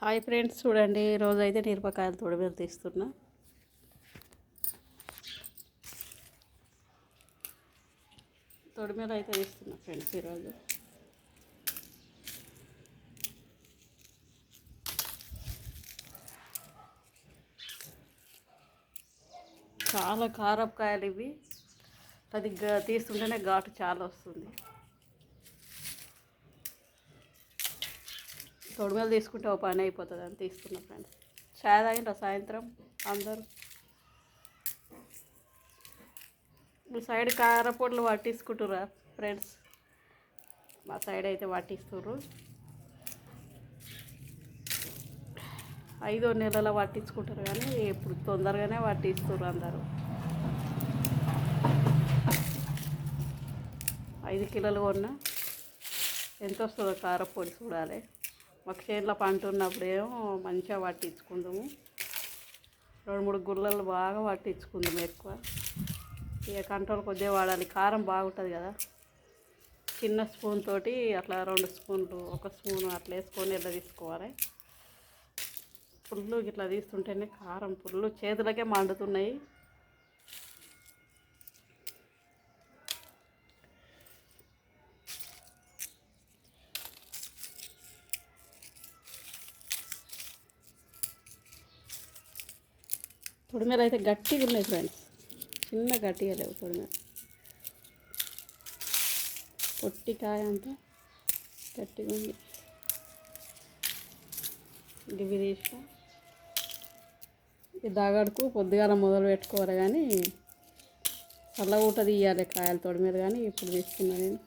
Hi friends, చూడండి ఈరోజు అయితే మిరపకాయలు తొడిమేలు తీస్తున్నా. తొడిమేలు అయితే తీస్తున్నా ఫ్రెండ్స్. ఈరోజు చాలా కారపకాయలు ఇవి. అది తీస్తుంటేనే ఘాటు చాలా వస్తుంది. తొడిమేలు తీసుకుంటే ఒక పని అయిపోతుంది అని తీస్తున్నా ఫ్రెండ్స్. చాయ్ తాగిండ్రా సాయంత్రం అందరూ? మీ సైడ్ కారపొడులు పట్టించుకుంటురా ఫ్రెండ్స్? మా సైడ్ అయితే పట్టిస్తుర్రు. 5వ నెలలో పట్టించుకుంటారు, కానీ ఇప్పుడు తొందరగానే పట్టిస్తుర్రు అందరూ. 5 కిలోలు కొన్నా ఎంత వస్తుందో కారపొడి చూడాలి. మాకు చేనులో పంట ఉన్నప్పుడేమో మంచిగా పట్టించుకుందాము. 2-3 గుళ్ళలు బాగా పట్టించుకుందాము ఎక్కువ. ఇక కంట్రోల్ కొద్దిగా వాడాలి, కారం బాగుంటుంది కదా. చిన్న స్పూన్ తోటి అట్లా 2 స్పూన్లు, 1 స్పూన్ అట్లా వేసుకొని ఎట్లా తీసుకోవాలి. పుల్లు ఇట్లా తీస్తుంటేనే కారం పుల్లు చేతులకే మండుతున్నాయి. తొడిమేలు అయితే గట్టిగా ఉన్నాయి ఫ్రెండ్స్, చిన్న గట్టిగా లేవు తొడిమేలు. పొట్టికాయ అంతా గట్టిగా ఉంది. ఇవి తీసిన ఈ దాగడుకు పొద్దుగాల మొదలు పెట్టుకోవాలి, కానీ చల్లగూట తీయాలి కాయలు తొడిమేలు. కానీ ఇప్పుడు తీసుకున్నా నేను.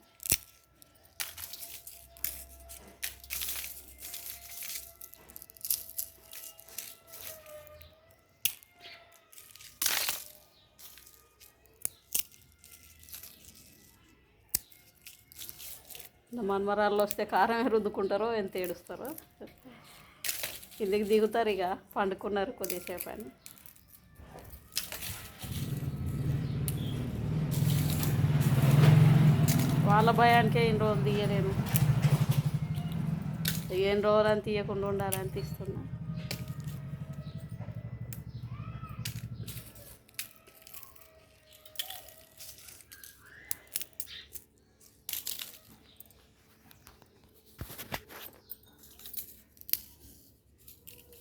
మనమరాళ్ళు వస్తే కారం రుద్దుకుంటారో ఎంత ఏడుస్తారో. కిందికి దిగుతారు, ఇక పండుకున్నారు కొద్దిసేపు అని. వాళ్ళ భయానికే ఎన్ని రోజులు తీయలేను. ఎన్ని రోజులని తీయకుండా ఉండాలని తీస్తున్నా.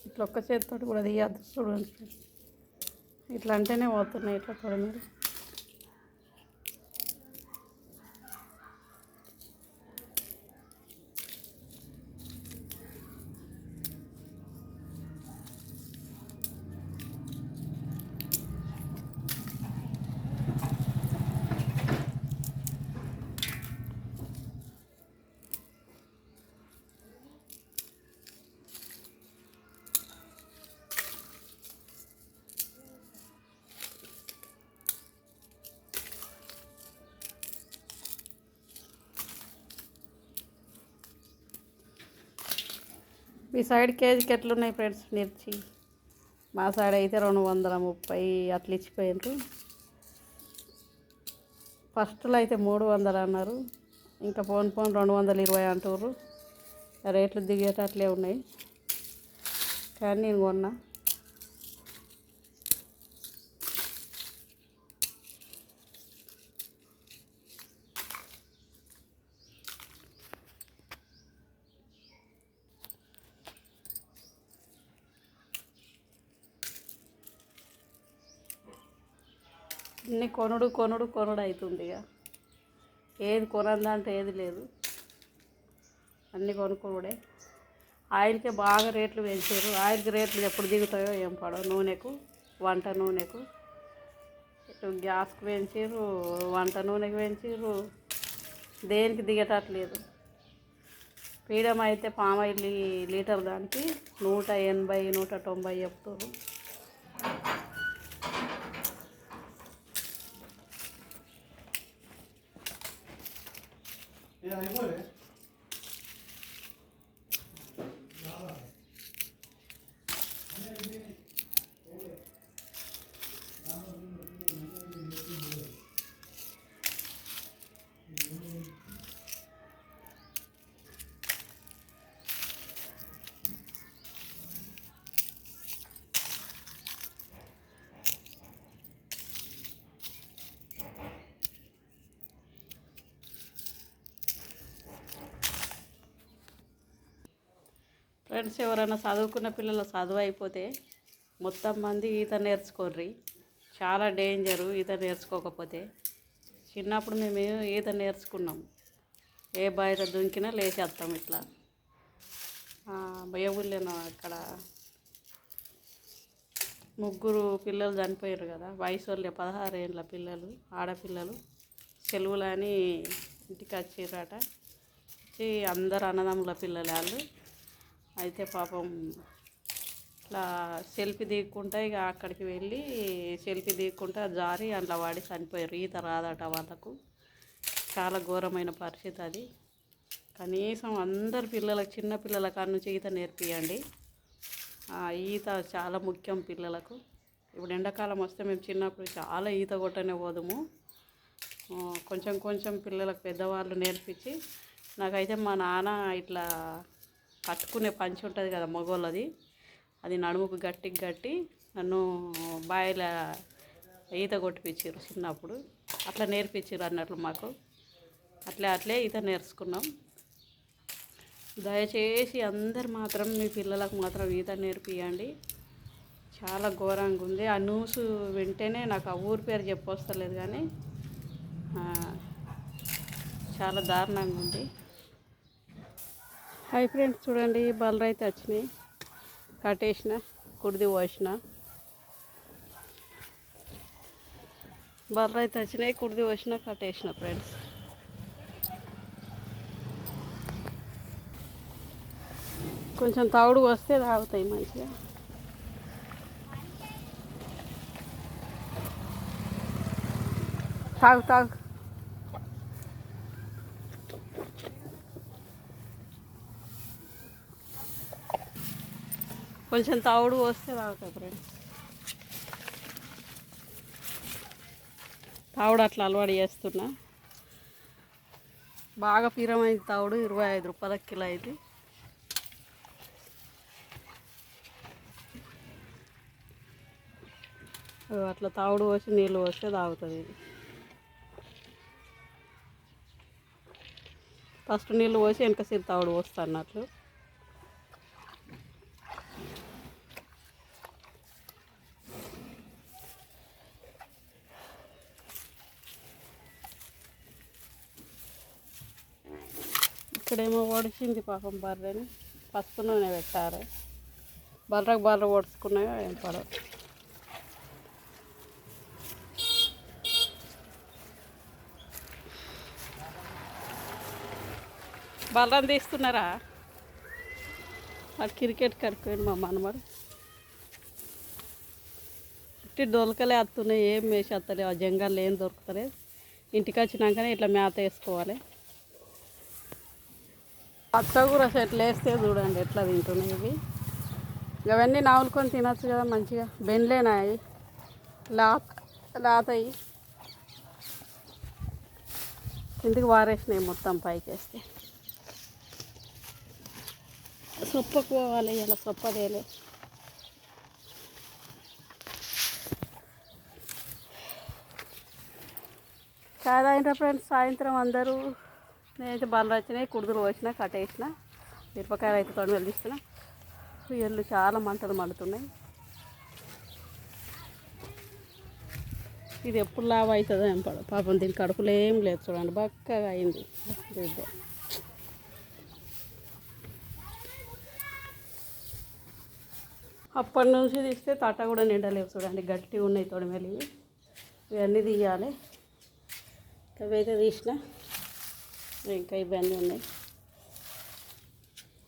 ఇట్లా ఒక్క చేతితో కూడా తీయద్దు చూడండి. ఇట్లా అంటేనే పోతున్నాయి ఇట్లా తొడిమేలు. మీ సైడ్ కేజీకి ఎట్లున్నాయి ఫ్రెండ్స్ మిర్చి? మా సైడ్ అయితే 230 అట్లా ఇచ్చిపోయారు. ఫస్ట్లో అయితే 300 అన్నారు, ఇంకా పోను 220 అంటుర్రు. రేట్లు దిగేటట్లే ఉన్నాయి, కానీ నేను కొన్నా. అన్నీ కొనుడు అవుతుంది. ఇక ఏది కొనందంటే ఏది లేదు, అన్నీ కొనుక్కోడే. ఆయిల్కే బాగా రేట్లు పెంచారు. ఆయిల్కి రేట్లు ఎప్పుడు దిగుతాయో ఏం పడవు. నూనెకు, వంట నూనెకు, ఇటు గ్యాస్కి పెంచారు, వంట నూనెకి పెంచారు. దేనికి దిగేటట్లేదు. పీడం అయితే పామాయిల్ లీటర్ దానికి 180, 190 చెప్తారు. ఫ్రెండ్స్, ఎవరైనా చదువుకున్న పిల్లలు చదువు అయిపోతే మొత్తం మంది ఈత నేర్చుకోర్రి. చాలా డేంజరు ఈత నేర్చుకోకపోతే. చిన్నప్పుడు మేము ఈత నేర్చుకున్నాం. ఏ బయట దుంకినా లేచేస్తాం ఇట్లా. భయవులేను అక్కడ 3 పిల్లలు చనిపోయారు కదా, వయసు వాళ్ళే 16 ఏళ్ళ పిల్లలు, ఆడపిల్లలు. సెలవులని ఇంటికి వచ్చిర్రట. వచ్చి అందరు అన్నదమ్ముల పిల్లలు వాళ్ళు. అయితే పాపం ఇట్లా సెల్ఫీ దిగుకుంటా ఇక అక్కడికి వెళ్ళి సెల్ఫీ దిగుకుంటా జారి అందులో వాడి చనిపోయారు. ఈత రాదట వాళ్ళకు. చాలా ఘోరమైన పరిస్థితి అది. కనీసం అందరు పిల్లలకు, చిన్న పిల్లల కాడ నుంచి ఈత నేర్పియండి. ఈత చాలా ముఖ్యం పిల్లలకు. ఇప్పుడు ఎండాకాలం వస్తే మేము చిన్నప్పుడు చాలా ఈత కొట్టనే పోదుము. కొంచెం కొంచెం పిల్లలకు పెద్దవాళ్ళు నేర్పించి, నాకైతే మా నాన్న ఇట్లా కట్టుకునే పంచి ఉంటుంది కదా మగోళ్ళది, అది నడుముకు గట్టి నన్ను బాయిల ఈత కొట్టిపించారు చిన్నప్పుడు. అట్లా నేర్పించారు అన్నట్లు మాకు. అట్లే ఈత నేర్చుకున్నాం. దయచేసి అందరు మాత్రం మీ పిల్లలకు మాత్రం ఈత నేర్పియండి. చాలా ఘోరంగా ఉంది. ఆ న్యూస్ వింటేనే నాకు ఆ ఊరి పేరు చెప్పొస్తలేదు కానీ చాలా దారుణంగా ఉంది. హాయ్ ఫ్రెండ్స్, చూడండి బలరు అయితే వచ్చినాయి. కట్టేసిన, కుడిది పోసిన. బలరు అయితే వచ్చినాయి, కుడిది పోసిన, కట్టేసిన ఫ్రెండ్స్. కొంచెం తవుడు వస్తే తాగుతాయి మంచిగా. తాగు కొంచెం తవుడు వస్తే తాగుతాయి ఫ్రెండ్స్. తావుడు అట్లా అలవాటు చేస్తున్నా. బాగా పీరమైంది తావుడు. 25 రూపాయల కిలో అయింది. అట్లా తావుడు పోసి నీళ్ళు పోస్తే తాగుతుంది. ఫస్ట్ నీళ్ళు పోసి వెనకసిరి తావుడు పోస్తా అన్నట్లు. ఇక్కడేమో ఒడిచింది పాపం బర్రెని. పసుపు నూనె పెట్టారు. బర్రె ఒడుచుకున్నాయో ఏం పడవు. బర్రెని తీస్తున్నారా? అది క్రికెట్ కడుక్కోండి మా మనమడు. ఇట్టి దొలకలే వస్తున్నాయి, ఏం మేసి వస్తలేవు. ఆ జంగల్లో ఏం దొరుకుతలేదు. ఇంటికి వచ్చినాకనే ఇట్లా మేత వేసుకోవాలి. పచ్చగూర చెట్లు వేస్తే చూడండి ఎట్లా తింటున్నాయి ఇవి. ఇవన్నీ నవ్వులుకొని తినచ్చు కదా మంచిగా. బెండ్లేనాయి, లాతాయి. కిందికి వారేసినాయి మొత్తం పైకి వేస్తే. సొప్పకు పోవాలి ఇలా, సొప్ప తేలే. కాదైనా ఫ్రెండ్స్, సాయంత్రం అందరూ నేనైతే బర్రెలు వచ్చినాయి, కుడుదులు పోసిన, కట్టేసిన. మిరపకాయలు అయితే తొడి వెళ్దిస్తున్నా. ఎల్లు చాలా మంటలు మండుతున్నాయి. ఇది ఎప్పుడు లాభ అవుతుందో ఏం పడదు. పాపం దీని కడుపులో ఏం లేదు చూడండి, బక్కగా అయింది బిడ్డ. అప్పటి నుంచి తీస్తే తట్ట కూడా నిండలేవు చూడండి, గట్టిగా ఉన్నాయి తొడిమెలి. ఇవన్నీ తీయాలి. ఇవైతే తీసిన, ఇంకా ఇవన్నీ ఉన్నాయి.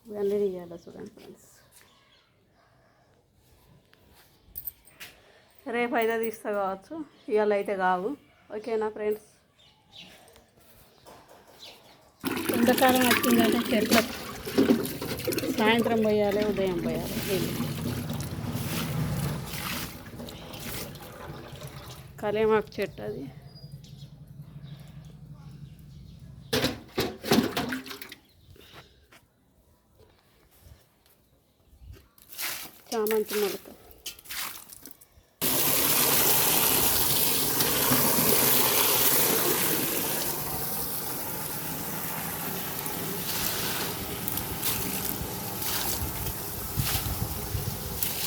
ఇవన్నీ తీయాలి చూడండి ఫ్రెండ్స్. రేపు అయితే తీస్తా కావచ్చు, ఇవాళ అయితే కావు. ఓకేనా ఫ్రెండ్స్? ఎండాకాలం వచ్చిందంటే చెట్లకు సాయంత్రం పోయాలి, ఉదయం పోయాలి నీళ్ళు. కలేమాకు చెట్టు అది. చామంతి మొలక.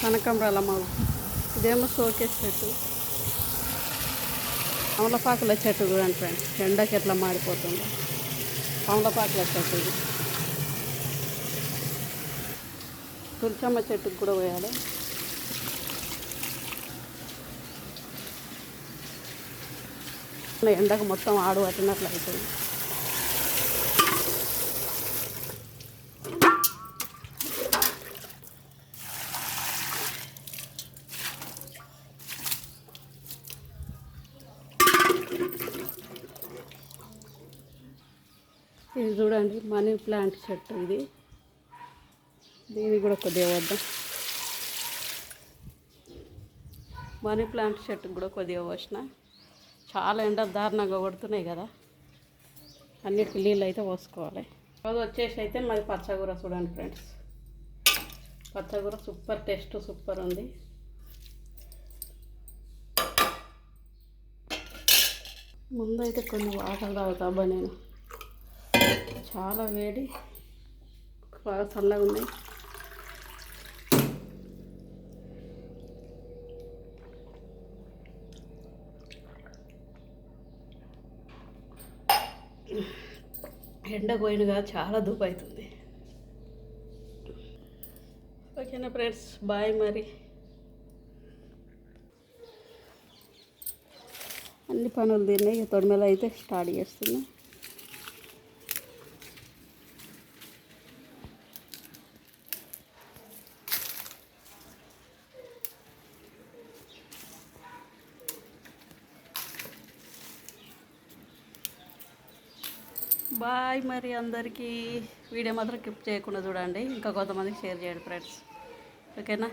కనకాంబరాల మొగ్గ. ఇదేమో షోకేస్ చెట్టు. కమలపాకుల చెట్టు చూడండి ఫ్రెండ్స్, ఎండకి ఎట్లా మాడిపోతుందో. కమలపాకుల చెట్టు ఇది. తులసమ్మ చెట్టుకు కూడా పోయాలి. ఎండకు మొత్తం ఆడు పట్టినట్లు అవుతుంది. ఇది చూడండి మనీ ప్లాంట్ చెట్టు ఇది. దీనికి కూడా కొద్దిగా వద్దాం. మనీ ప్లాంట్ చెట్టుకు కూడా కొద్దిగా పోసిన. చాలా ఎండ దారుణంగా కొడుతున్నాయి కదా, అన్నిటికి నీళ్ళు అయితే పోసుకోవాలి. రోజు వచ్చేసి అయితే మాది పచ్చగూర చూడండి ఫ్రెండ్స్. పచ్చగూర సూపర్ టేస్ట్, సూపర్ ఉంది. ముందైతే కొన్ని వాటర్ తాగుతాబా నేను. చాలా వేడి, బాగా చల్లగా ఉన్నాయి. ఎండ పోయినగా చాలా ధూపు అవుతుంది. ఓకేనా ఫ్రెండ్స్, బాయ్. మరి అన్ని పనులు తిన్నాయి, తొడిమెల అయితే స్టార్ట్ చేస్తున్నా. బాయ్. మరి అందరికీ వీడియో మాత్రం స్కిప్ చేయకుండా చూడండి, ఇంకా కొంతమందికి షేర్ చేయండి ఫ్రెండ్స్. ఓకేనా.